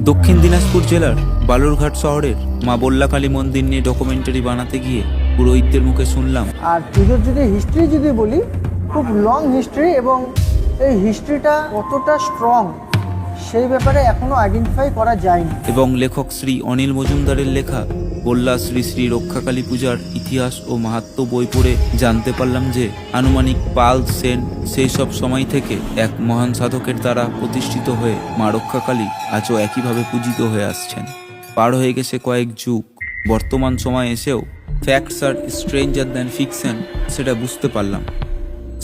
দক্ষিণ দিনাজপুর জেলার বালুরঘাট শহরের মা বল্লাকালী মন্দির নিয়ে ডকুমেন্টারি বানাতে গিয়ে পুরোহিতদের মুখে শুনলাম। আর পুজোর যদি হিস্ট্রি যদি বলি, খুব লং হিস্ট্রি, এবং এই হিস্ট্রিটা কতটা স্ট্রং সেই ব্যাপারে এখনো আইডেন্টিফাই করা যায়নি। এবং লেখক শ্রী অনিল মজুমদারের লেখা বল্লা শ্রী শ্রী রক্ষাকালী পূজার ইতিহাস ও মাহাত্ম্য বই পড়ে জানতে পারলাম যে আনুমানিক পাল সেন সেই সব সময় থেকে এক মহান সাধকের দ্বারা প্রতিষ্ঠিত হয়ে মা রক্ষাকালী আজও একইভাবে পূজিত হয়ে আসছেন। পার হয়ে গেছে কয়েক যুগ, বর্তমান সময় এসেও ফ্যাক্টস আর স্ট্রেঞ্জার দ্যান ফিকশন সেটা বুঝতে পারলাম।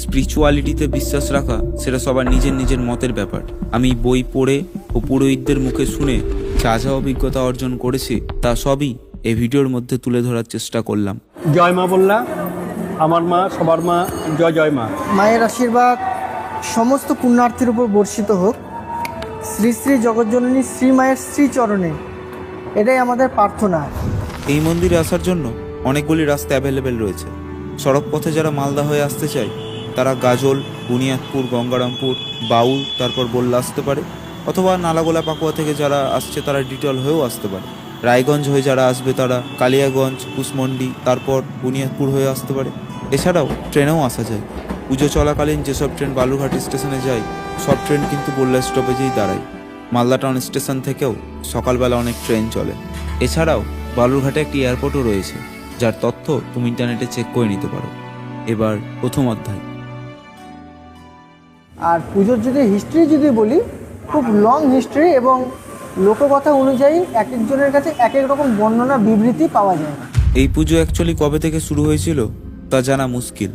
স্পিরিচুয়ালিটিতে বিশ্বাস রাখা সেটা সবার নিজের নিজের মতের ব্যাপার। আমি বই পড়ে ও পুরোহিতদের মুখে শুনে যা যা অভিজ্ঞতা অর্জন করেছি তা সবই এই ভিডিওর মধ্যে তুলে ধরার চেষ্টা করলাম। জয় মা বললা, আমার মা সবার মা, জয় জয় মা। মায়ের আশীর্বাদ সমস্ত পুণ্যার্থীর উপর বর্ষিত হোক, শ্রী শ্রী জগৎজননী শ্রী মায়ের শ্রীচরণে, এটাই আমাদের প্রার্থনা। এই মন্দিরে আসার জন্য অনেকগুলি রাস্তা অ্যাভেলেবেল রয়েছে। সড়ক পথে যারা মালদা হয়ে আসতে চায় তারা গাজল, বুনিয়াদপুর, গঙ্গারামপুর, বাউল, তারপর বল্লা আসতে পারে, অথবা নালাগোলা পাকুয়া থেকে যারা আসছে তারা ডিটল হয়েও আসতে পারে। রায়গঞ্জ হয়ে যারা আসবে তারা কালিয়াগঞ্জ, কুশমন্ডি, তারপর বুনিয়াদপুর হয়ে আসতে পারে। এছাড়াও ট্রেনেও আসা যায়। পুজো চলাকালীন যেসব ট্রেন বালুরঘাট স্টেশনে যায় সব ট্রেন কিন্তু বল্লা স্টপেজেই দাঁড়ায়। মালদা টাউন স্টেশন থেকেও সকালবেলা অনেক ট্রেন চলে। এছাড়াও বালুরঘাটে একটি এয়ারপোর্টও রয়েছে, যার তথ্য তুমি ইন্টারনেটে চেক করে নিতে পারো। এবার প্রথম অধ্যায়। আর পুজোর যদি হিস্ট্রি যদি বলি, খুব লং হিস্ট্রি, এবং লোককথা অনুযায়ী এক একজনের কাছে এক এক রকম বর্ণনা বিবৃতি পাওয়া যায়। এই পুজো অ্যাকচুয়ালি কবে থেকে শুরু হয়েছিল তা জানা মুশকিল।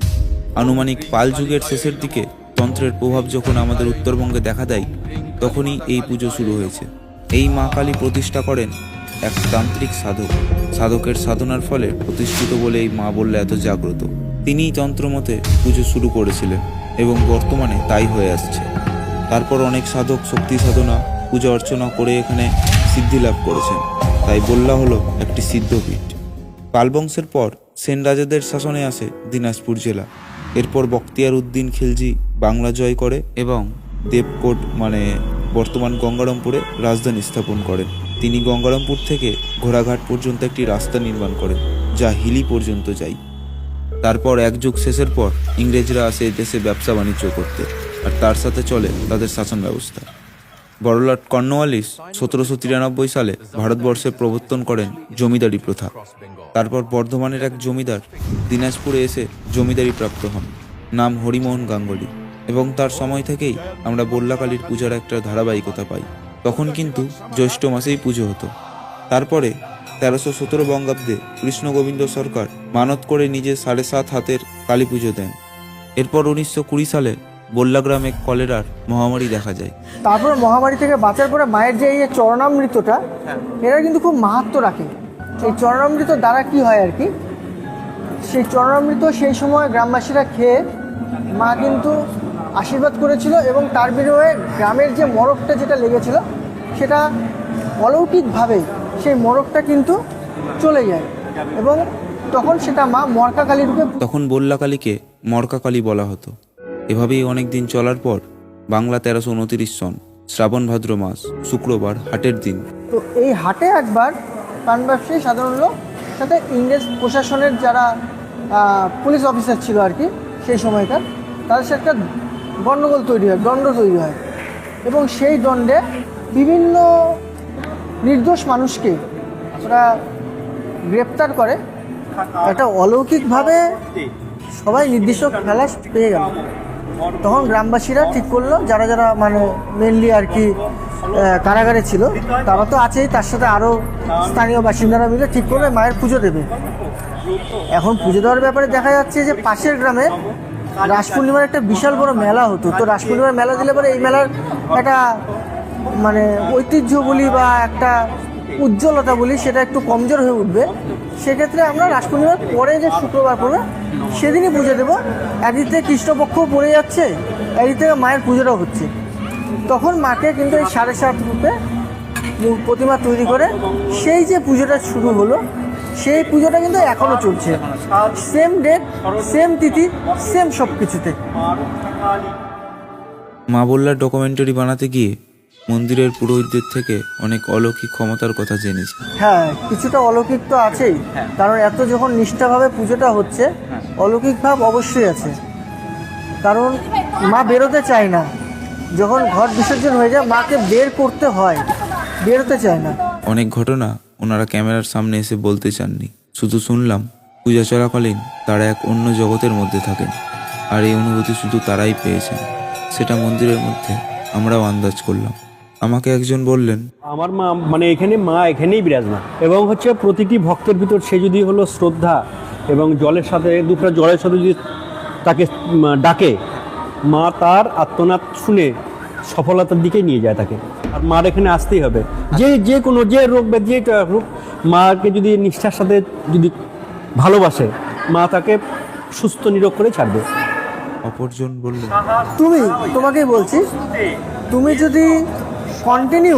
আনুমানিক পাল যুগের শেষের দিকে তন্ত্রের প্রভাব যখন আমাদের উত্তরবঙ্গে দেখা দেয় তখনই এই পুজো শুরু হয়েছে। এই মা কালী প্রতিষ্ঠা করেন এক তান্ত্রিক সাধক। সাধকের সাধনার ফলে প্রতিষ্ঠিত বলে এই মা বললে এত জাগ্রত। তিনিই তন্ত্রমতে পুজো শুরু করেছিলেন এবং বর্তমানে তাই হয়ে আসছে। তারপর অনেক সাধক শক্তি সাধনা, পূজা অর্চনা করে এখানে সিদ্ধি লাভ করেছেন, তাই বল্লা হলো একটি সিদ্ধপীঠ। পাল বংশের পর সেন রাজাদের শাসনে আসে দিনাজপুর জেলা। এরপর বখতিয়ার উদ্দিন খিলজি বাংলা জয় করে এবং দেবকোট মানে বর্তমান গঙ্গারামপুরে রাজধানী স্থাপন করেন। তিনি গঙ্গারামপুর থেকে ঘোড়াঘাট পর্যন্ত একটি রাস্তা নির্মাণ করেন যা হিলি পর্যন্ত যায়। তারপর এক যুগ শেষের পর ইংরেজরা আসে দেশে ব্যবসা বাণিজ্য করতে, আর তার সাথে চলে তাদের শাসন ব্যবস্থা। বড়লাট কর্নওয়ালিস 1793 সালে ভারতবর্ষে প্রবর্তন করেন জমিদারি প্রথা। তারপর বর্ধমানের এক জমিদার দিনাজপুরে এসে জমিদারি প্রাপ্ত হন, নাম হরিমোহন গাঙ্গুলি, এবং তার সময় থেকেই আমরা বল্লাকালীর পূজার একটা ধারাবাহিকতা পাই। তখন কিন্তু জ্যৈষ্ঠ মাসেই পুজো হতো। তারপরে 1317 বঙ্গাব্দে কৃষ্ণ গোবিন্দ সরকার মানত করে নিজে 7.5 হাতের কালী পুজো দেন। এরপর 1920 সালে বল্লা গ্রামে কলেরার মহামারী দেখা যায়। তারপর মহামারী থেকে বাঁচার পরে মায়ের যে এই চরণামৃতটা, এরা কিন্তু খুব মাহাত্ম্য রাখে। এই চরণামৃত দ্বারা কি হয় আর কি, সেই চরণামৃত সেই সময় গ্রামবাসীরা খেয়ে মা কিন্তু আশীর্বাদ করেছিল, এবং তার বিনিময়ে গ্রামের যে মরকটা যেটা লেগেছিল সেটা অলৌকিকভাবে সেই মরকটা কিন্তু চলে যায়, এবং তখন সেটা মা মরকাকালী রূপে। তখন বল্লাকালীকে মরকাকালী বলা হতো। এভাবেই অনেক দিন চলার পর বাংলা 1329 সন শ্রাবণ ভাদ্র মাস শুক্রবার হাটের দিন। তো এই হাটে একবার পান ব্যবসায়ী সাধারণ লোক সাথে ইংরেজ প্রশাসনের যারা পুলিশ অফিসার ছিল আর কি সেই সময়কার, তাদের সাথে একটা গণ্ডগোল তৈরি হয়, দণ্ড তৈরি হয়, এবং সেই দণ্ডে বিভিন্ন নির্দোষ মানুষকে ওরা গ্রেপ্তার করে। একটা অলৌকিকভাবে সবাই নির্দিষ্ট খালাস পেয়ে গেল। তখন গ্রামবাসীরা ঠিক করলো, যারা যারা মানে মেনলি আর কি কারাগারে ছিল তারা তো আছেই, তার সাথে আরও স্থানীয় বাসিন্দারা মিলে ঠিক করলে মায়ের পুজো দেবে। এখন পুজো দেওয়ার ব্যাপারে দেখা যাচ্ছে যে পাশের গ্রামে রাস পূর্ণিমার একটা বিশাল বড় মেলা হতো। তো রাস পূর্ণিমার মেলা দিলে পরে এই মেলার একটা মানে ঐতিহ্য বলি বা একটা উজ্জ্বলতা বলি সেটা একটু কমজোর হয়ে উঠবে। সেক্ষেত্রে আমরা রাস পূর্ণিমার পরে যে শুক্রবার পড়বে সেদিনই পুজো দেবো। একদিক থেকে কৃষ্ণপক্ষও পড়ে যাচ্ছে, একদিক থেকে মায়ের পুজোটাও হচ্ছে। তখন মাকে কিন্তু এই 7.5 রূপে প্রতিমা তৈরি করে সেই যে পুজোটা শুরু হলো, সেই পুজোটা কিন্তু এখনও চলছে। সেম ডেট, সেম তিথি, সেম সব কিছুতে। মা বল্লার ডকুমেন্টারি বানাতে গিয়ে মন্দিরের পুরোহিতদের থেকে অনেক অলৌকিক ক্ষমতার কথা জেনেছি। হ্যাঁ, কিছুটা অলৌকিক তো আছেই, কারণ এত যখন নিষ্ঠাভাবে পুজোটা হচ্ছে, অলৌকিক ভাব অবশ্যই আছে। কারণ মা বেরোতে চায় না, যখন ঘট বিসর্জন হয়ে যায় মাকে বের করতে হয়, বেরোতে চায় না। অনেক ঘটনা ওনারা ক্যামেরার সামনে এসে বলতে চাননি, শুধু শুনলাম পূজা চলাকালীন তারা এক অন্য জগতের মধ্যে থাকেন, আর এই অনুভূতি শুধু তারাই পেয়েছেন। সেটা মন্দিরের মধ্যে আমরাও আন্দাজ করলাম। আমাকে একজন বললেন, আমার মা মানে এখানে মা এখানেই বিরাজমান, এবং হচ্ছে প্রতিটি ভক্তের ভিতর সে যদি হলো শ্রদ্ধা এবং জলের সাথে দুপুরে জলের সাথে যদি তাকে ডাকে, মা তার আত্মনাদ শুনে সফলতার দিকে নিয়ে যায় তাকে। আর মার এখানে আসতেই হবে, যে কোনো যে রোগ বা যে রোগ, মাকে যদি নিষ্ঠার সাথে যদি ভালোবাসে, মা তাকে সুস্থ নিরোগ করে ছাড়বে। অপরজন বললেন, তোমাকেই বলছি, তুমি যদি কন্টিনিউ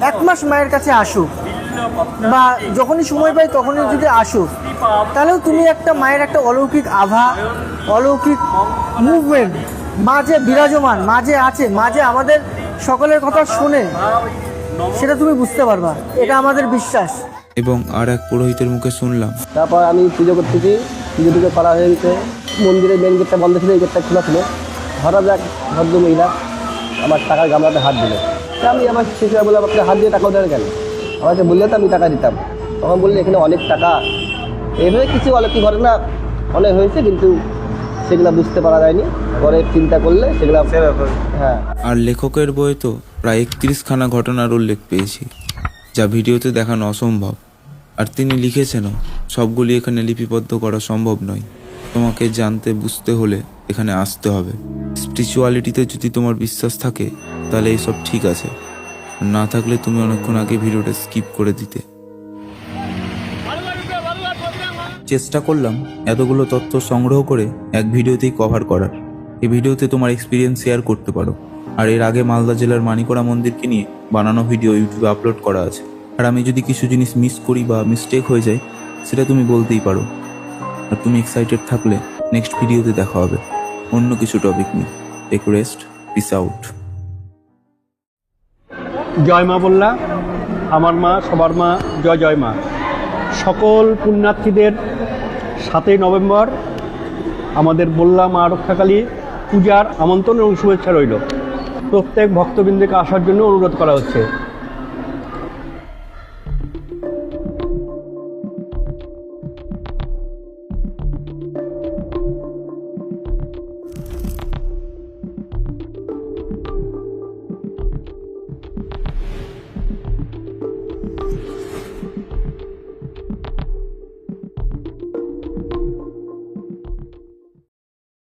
1 মাস মায়ের কাছে আসো, বা যখনই সময় পাই তখনই যদি আসো, তাহলেও তুমি একটা মায়ের একটা অলৌকিক আভা, অলৌকিক মুভমেন্ট, মা যে বিরাজমান, মা যে আছে, মা যে আমাদের সকলের কথা শোনে, সেটা তুমি বুঝতে পারবা। এটা আমাদের বিশ্বাস। এবং আর এক পুরোহিতের মুখে শুনলাম, তারপর আমি পুজো করতেছি, পুজো টুজো করা হয়ে গেছে, মন্দিরের মেন গেটটা বন্ধ ছিল, এই গেটটা খোলা ছিল। হঠাৎ এক ভদ্র মহিলা আমার টাকার গামলাতে হাত দিল। আমি আমার শেষে বললাম, আপনার হাত দিয়ে টাকা দেন কেন? আমাকে বললে তো আমি টাকা দিতাম। তখন বললে এখানে অনেক টাকা, এইভাবে কিছু অলৌকিক ঘটনা অনেক হয়েছে, কিন্তু সেগুলো বুঝতে পারা যায়নি। পরে চিন্তা করলে সেগুলো, হ্যাঁ। আর লেখকের বইয়ে তো প্রায় 31খানা ঘটনার উল্লেখ পেয়েছি, যা ভিডিওতে দেখানো অসম্ভব। আর তিনি লিখেছেনও, সবগুলি এখানে লিপিবদ্ধ করা সম্ভব নয়। তোমাকে জানতে বুঝতে হলে এখানে আসতে হবে। স্পিরিচুয়ালিটিতে যদি তোমার বিশ্বাস থাকে তাহলে এইসব ঠিক আছে, আর না থাকলে তুমি অনেকক্ষণ আগে ভিডিওটা স্কিপ করে দিতে। চেষ্টা করলাম এতগুলো তথ্য সংগ্রহ করে এক ভিডিওতেই কভার করার। এই ভিডিওতে তোমার এক্সপিরিয়েন্স শেয়ার করতে পারো। আর এর আগে মালদা জেলার মানিকড়া মন্দিরকে নিয়ে বানানো ভিডিও ইউটিউবে আপলোড করা আছে। আর আমি যদি কিছু জিনিস মিস করি বা মিস্টেক হয়ে যায়, সেটা তুমি বলতেই পারো। আর তুমি এক্সাইটেড থাকলে নেক্সট ভিডিওতে দেখা হবে অন্য কিছু টপিক নিয়ে। Take rest, peace out. জয় মা বললা, আমার মা সবার মা, জয় জয় মা। সকল পুণ্যার্থীদের 7ই নভেম্বর আমাদের বললা মা রক্ষাকালী পূজার আমন্ত্রণ এবং শুভেচ্ছা রইল। প্রত্যেক ভক্তবৃন্দকে আসার জন্য অনুরোধ করা হচ্ছে।